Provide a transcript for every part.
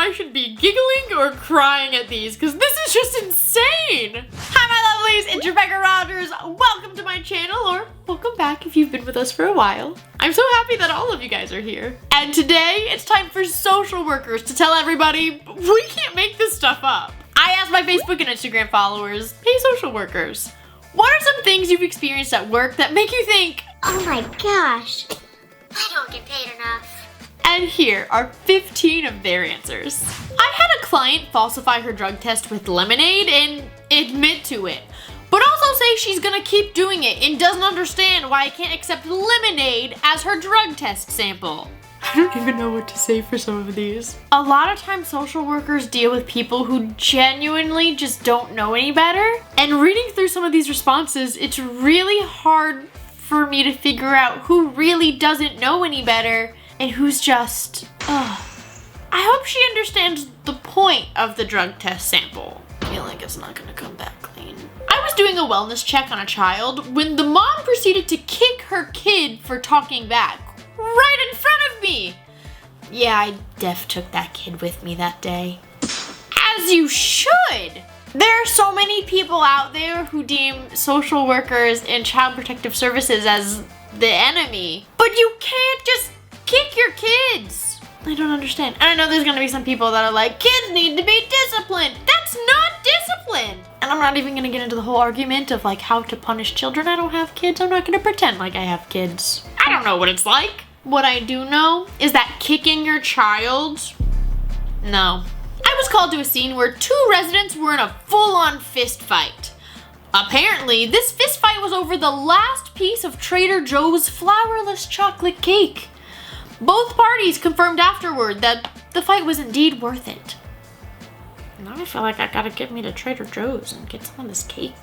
I should be giggling or crying at these, because this is just insane. Hi, my lovelies, it's Rebecca Rogers. Welcome to my channel, or welcome back if you've been with us for a while. I'm so happy that all of you guys are here. And today, it's time for social workers to tell everybody we can't make this stuff up. I asked my Facebook and Instagram followers, hey social workers, what are some things you've experienced at work that make you think, oh my gosh, I don't get paid enough? And here are 15 of their answers. I had a client falsify her drug test with lemonade and admit to it, but also say she's gonna keep doing it and doesn't understand why I can't accept lemonade as her drug test sample. I don't even know what to say for some of these. A lot of times social workers deal with people who genuinely just don't know any better. And reading through some of these responses, it's really hard for me to figure out who really doesn't know any better and who's just, ugh. I hope she understands the point of the drug test sample. I feel like it's not gonna come back clean. I was doing a wellness check on a child when the mom proceeded to kick her kid for talking back right in front of me. Yeah, I took that kid with me that day. As you should. There are so many people out there who deem social workers and child protective services as the enemy, but you can't just kick your kids. I don't understand. And I know there's gonna be some people that are like, kids need to be disciplined. That's not discipline. And I'm not even gonna get into the whole argument of like how to punish children. I don't have kids. I'm not gonna pretend like I have kids. I don't know what it's like. What I do know is that kicking your child, no. I was called to a scene where two residents were in a full-on fist fight. Apparently, this fist fight was over the last piece of Trader Joe's flourless chocolate cake. Both parties confirmed afterward that the fight was indeed worth it. Now I feel like I gotta get me to Trader Joe's and get some of this cake.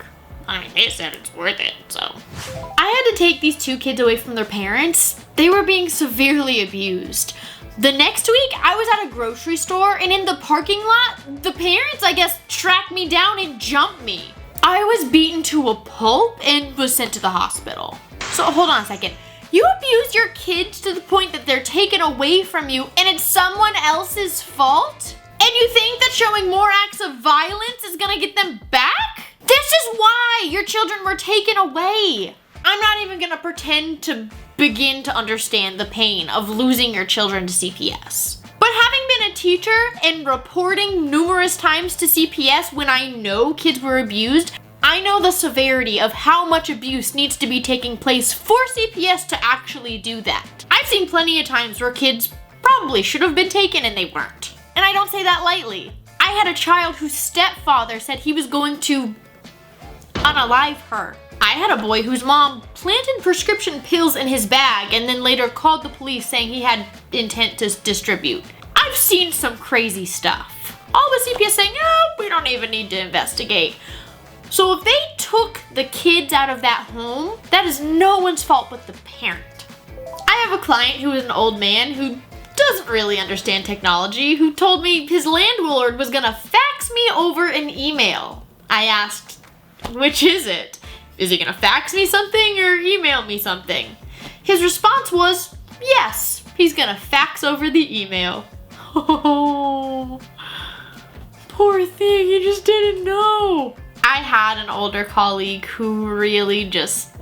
I mean, they said it's worth it, so. I had to take these two kids away from their parents. They were being severely abused. The next week, I was at a grocery store, and in the parking lot, the parents, I guess, tracked me down and jumped me. I was beaten to a pulp and was sent to the hospital. So hold on a second. You abuse your kids to the point that they're taken away from you and it's someone else's fault? And you think that showing more acts of violence is gonna get them back? This is why your children were taken away. I'm not even gonna pretend to begin to understand the pain of losing your children to CPS. But having been a teacher and reporting numerous times to CPS when I know kids were abused, I know the severity of how much abuse needs to be taking place for CPS to actually do that. I've seen plenty of times where kids probably should have been taken and they weren't. And I don't say that lightly. I had a child whose stepfather said he was going to unalive her. I had a boy whose mom planted prescription pills in his bag and then later called the police saying he had intent to distribute. I've seen some crazy stuff. All the CPS saying, oh, we don't even need to investigate. So if they took the kids out of that home, that is no one's fault but the parent. I have a client who is an old man who doesn't really understand technology, who told me his landlord was gonna fax me over an email. I asked, which is it? Is he gonna fax me something or email me something? His response was, yes, he's gonna fax over the email. Oh, poor thing, he just didn't know. I had an older colleague who really just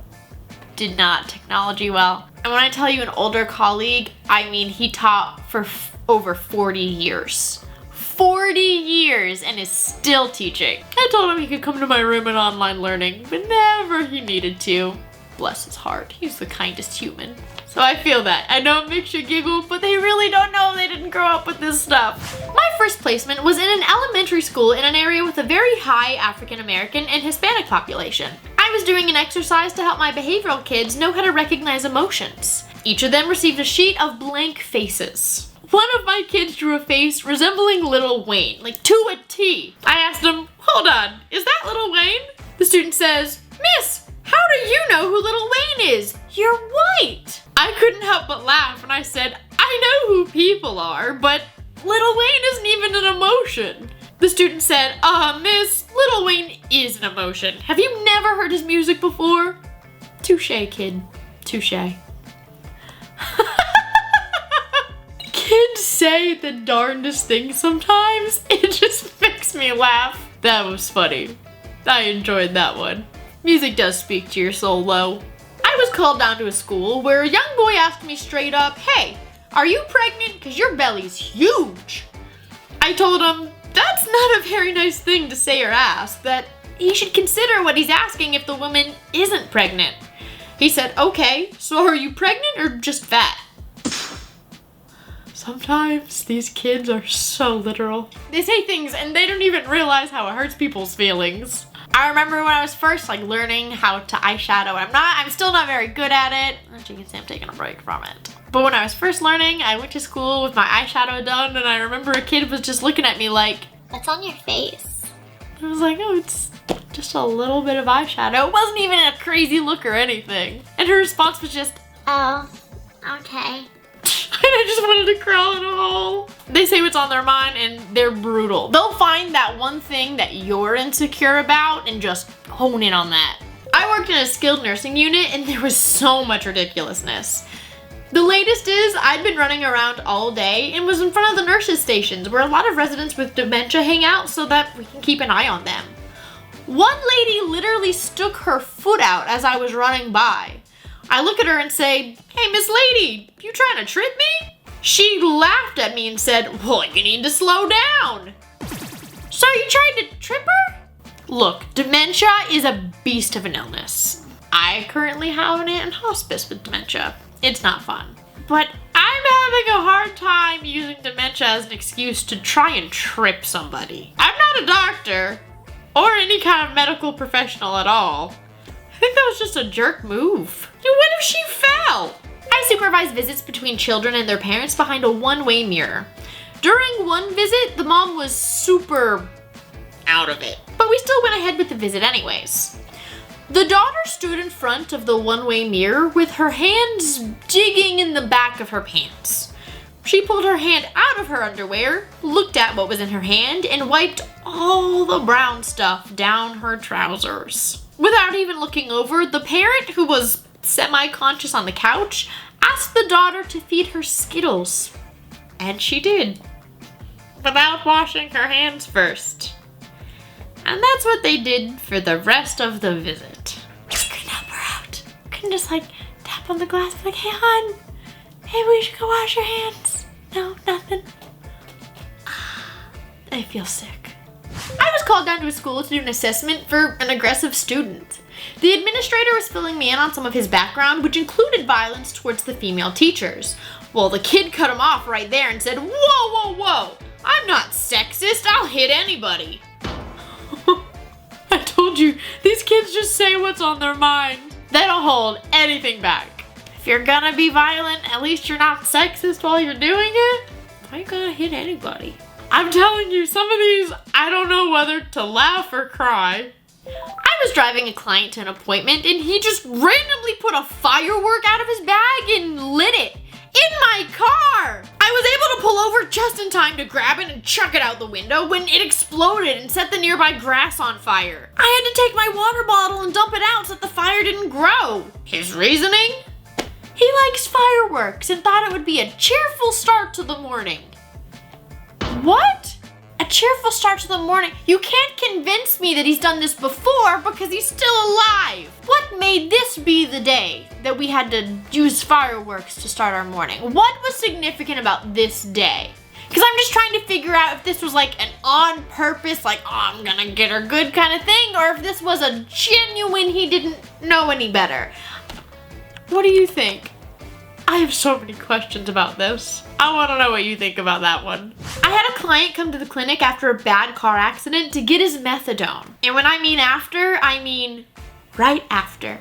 did not technology well. And when I tell you an older colleague, I mean he taught for over 40 years. 40 years and is still teaching. I told him he could come to my room and online learning whenever he needed to. Bless his heart, he's the kindest human. So I feel that. I know it makes you giggle, but they really don't know, they didn't grow up with this stuff. My first placement was in an elementary school in an area with a very high African American and Hispanic population. I was doing an exercise to help my behavioral kids know how to recognize emotions. Each of them received a sheet of blank faces. One of my kids drew a face resembling Lil Wayne, like to a T. I asked him, hold on, is that Lil Wayne? The student says, Miss, how do you know who Lil Wayne is? You're white. I couldn't help but laugh and I said, I know who people are, but Lil Wayne isn't even an emotion. The student said, miss, Lil Wayne is an emotion. Have you never heard his music before? Touche, kid, touche. Kids say the darndest things sometimes. It just makes me laugh. That was funny. I enjoyed that one. Music does speak to your soul, though. I was called down to a school where a young boy asked me straight up, "Hey, are you pregnant? Because your belly's huge." I told him, that's not a very nice thing to say or ask, that he should consider what he's asking if the woman isn't pregnant. He said, "Okay, so are you pregnant or just fat?" Sometimes these kids are so literal. They say things and they don't even realize how it hurts people's feelings. I remember when I was first learning how to eyeshadow. I'm still not very good at it. As you can see, I'm taking a break from it. But when I was first learning, I went to school with my eyeshadow done, and I remember a kid was just looking at me like, "What's on your face?" I was like, "Oh, it's just a little bit of eyeshadow." It wasn't even a crazy look or anything. And her response was just, "Oh, okay." and I just wanted to crawl in a hole. They say what's on their mind and they're brutal. They'll find that one thing that you're insecure about and just hone in on that. I worked in a skilled nursing unit and there was so much ridiculousness. The latest is I'd been running around all day and was in front of the nurses' stations where a lot of residents with dementia hang out so that we can keep an eye on them. One lady literally stuck her foot out as I was running by. I look at her and say, "Hey, Miss Lady, you trying to trip me?" She laughed at me and said, "Well, you need to slow down." "So you tried to trip her?" Look, dementia is a beast of an illness. I currently have an aunt in hospice with dementia. It's not fun. But I'm having a hard time using dementia as an excuse to try and trip somebody. I'm not a doctor or any kind of medical professional at all. I think that was just a jerk move. What if she fell? I supervise visits between children and their parents behind a one-way mirror. During one visit, the mom was super out of it, but we still went ahead with the visit anyways. The daughter stood in front of the one-way mirror with her hands digging in the back of her pants. She pulled her hand out of her underwear, looked at what was in her hand, and wiped all the brown stuff down her trousers. Without even looking over, the parent, who was semi-conscious on the couch, asked the daughter to feed her Skittles. And she did, without washing her hands first. And that's what they did for the rest of the visit. I couldn't help her out. I couldn't just tap on the glass and be like, "Hey, hon, maybe we should go wash your hands." No, nothing. I feel sick. I was called down to a school to do an assessment for an aggressive student. The administrator was filling me in on some of his background, which included violence towards the female teachers. Well, the kid cut him off right there and said, "Whoa, whoa, whoa, I'm not sexist, I'll hit anybody." I told you, these kids just say what's on their mind. They don't hold anything back. If you're gonna be violent, at least you're not sexist while you're doing it. Why are you gonna hit anybody? I'm telling you, some of these, I don't know whether to laugh or cry. I was driving a client to an appointment and he just randomly put a firework out of his bag and lit it in my car. I was able to pull over just in time to grab it and chuck it out the window when it exploded and set the nearby grass on fire. I had to take my water bottle and dump it out so that the fire didn't grow. His reasoning? He likes fireworks and thought it would be a cheerful start to the morning. What? A cheerful start to the morning? You can't convince me that he's done this before because he's still alive. What made this be the day that we had to use fireworks to start our morning? What was significant about this day? Because I'm just trying to figure out if this was an on purpose, oh, I'm gonna get her good kind of thing, or if this was a genuine he didn't know any better. What do you think? I have so many questions about this. I want to know what you think about that one. I had a client come to the clinic after a bad car accident to get his methadone. And when I mean after, I mean right after.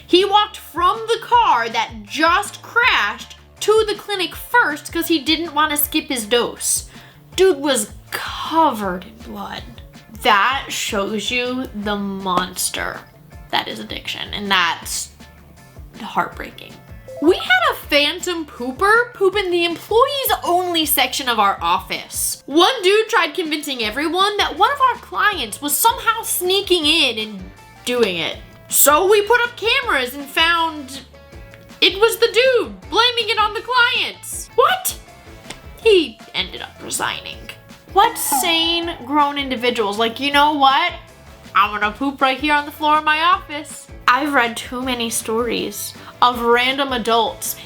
He walked from the car that just crashed to the clinic first because he didn't want to skip his dose. Dude was covered in blood. That shows you the monster that is addiction, and that's heartbreaking. We had a phantom pooper poop in the employees only section of our office. One dude tried convincing everyone that one of our clients was somehow sneaking in and doing it. So we put up cameras and found it was the dude blaming it on the clients. What? he ended up resigning. What sane grown individuals like, you know what? I'm gonna poop right here on the floor of my office. I've read too many stories of random adults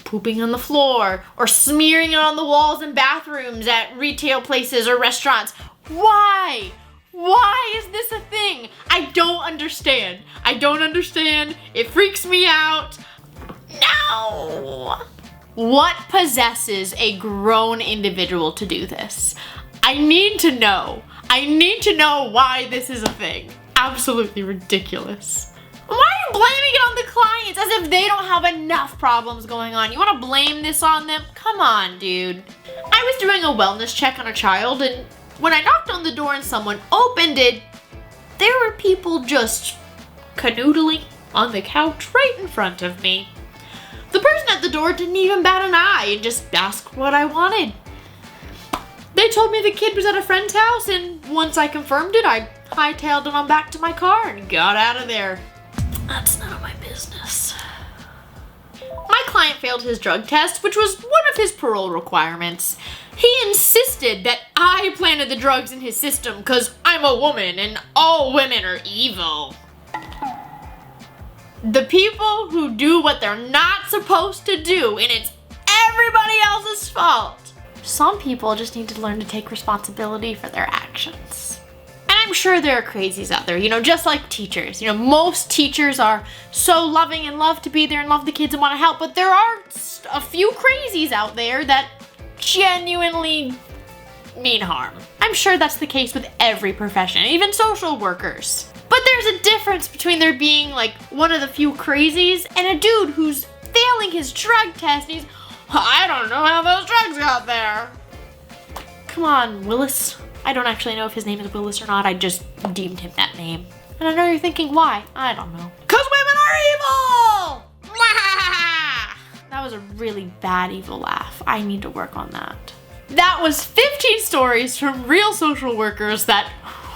pooping on the floor or smearing it on the walls in bathrooms at retail places or restaurants. Why? Why is this a thing? I don't understand. I don't understand. It freaks me out. No! What possesses a grown individual to do this? I need to know. I need to know why this is a thing. Absolutely ridiculous. Why are you blaming it on the clients as if they don't have enough problems going on? You want to blame this on them? Come on, dude. I was doing a wellness check on a child, and when I knocked on the door and someone opened it, there were people just canoodling on the couch right in front of me. The person at the door didn't even bat an eye and just asked what I wanted. They told me the kid was at a friend's house, and once I confirmed it, I hightailed it on back to my car and got out of there. That's none of my business. My client failed his drug test, which was one of his parole requirements. He insisted that I planted the drugs in his system because I'm a woman and all women are evil. The people who do what they're not supposed to do, and it's everybody else's fault. Some people just need to learn to take responsibility for their actions. And I'm sure there are crazies out there, just like teachers. Most teachers are so loving and love to be there and love the kids and want to help, but there are a few crazies out there that genuinely mean harm. I'm sure that's the case with every profession, even social workers. But there's a difference between there being like one of the few crazies and a dude who's failing his drug test and he's, I don't know how those drugs got there. Come on, Willis. I don't actually know if his name is Willis or not. I just deemed him that name. And I know you're thinking, why? I don't know. 'Cause women are evil! That was a really bad evil laugh. I need to work on that. That was 15 stories from real social workers that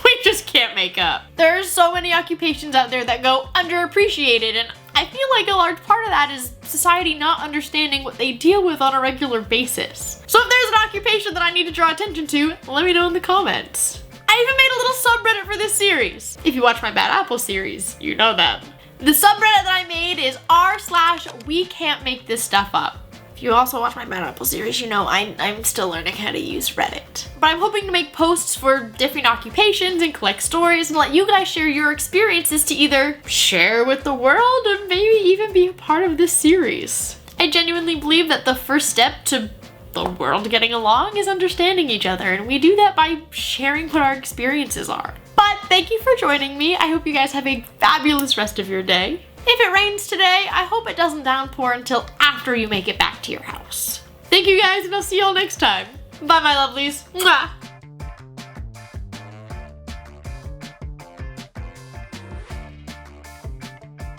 we just can't make up. There are so many occupations out there that go underappreciated, and I feel like a large part of that is society not understanding what they deal with on a regular basis. So if there's an occupation that I need to draw attention to, let me know in the comments. I even made a little subreddit for this series. If you watch my Bad Apple series, you know that. The subreddit that I made is r/we can't make this stuff up. If you also watch my Bad Apple series, you know I'm still learning how to use Reddit. But I'm hoping to make posts for different occupations and collect stories and let you guys share your experiences to either share with the world or maybe even be a part of this series. I genuinely believe that the first step to the world getting along is understanding each other, and we do that by sharing what our experiences are. But thank you for joining me. I hope you guys have a fabulous rest of your day. If it rains today, I hope it doesn't downpour until after you make it back to your house. Thank you guys, and I'll see y'all next time. Bye, my lovelies. Mwah.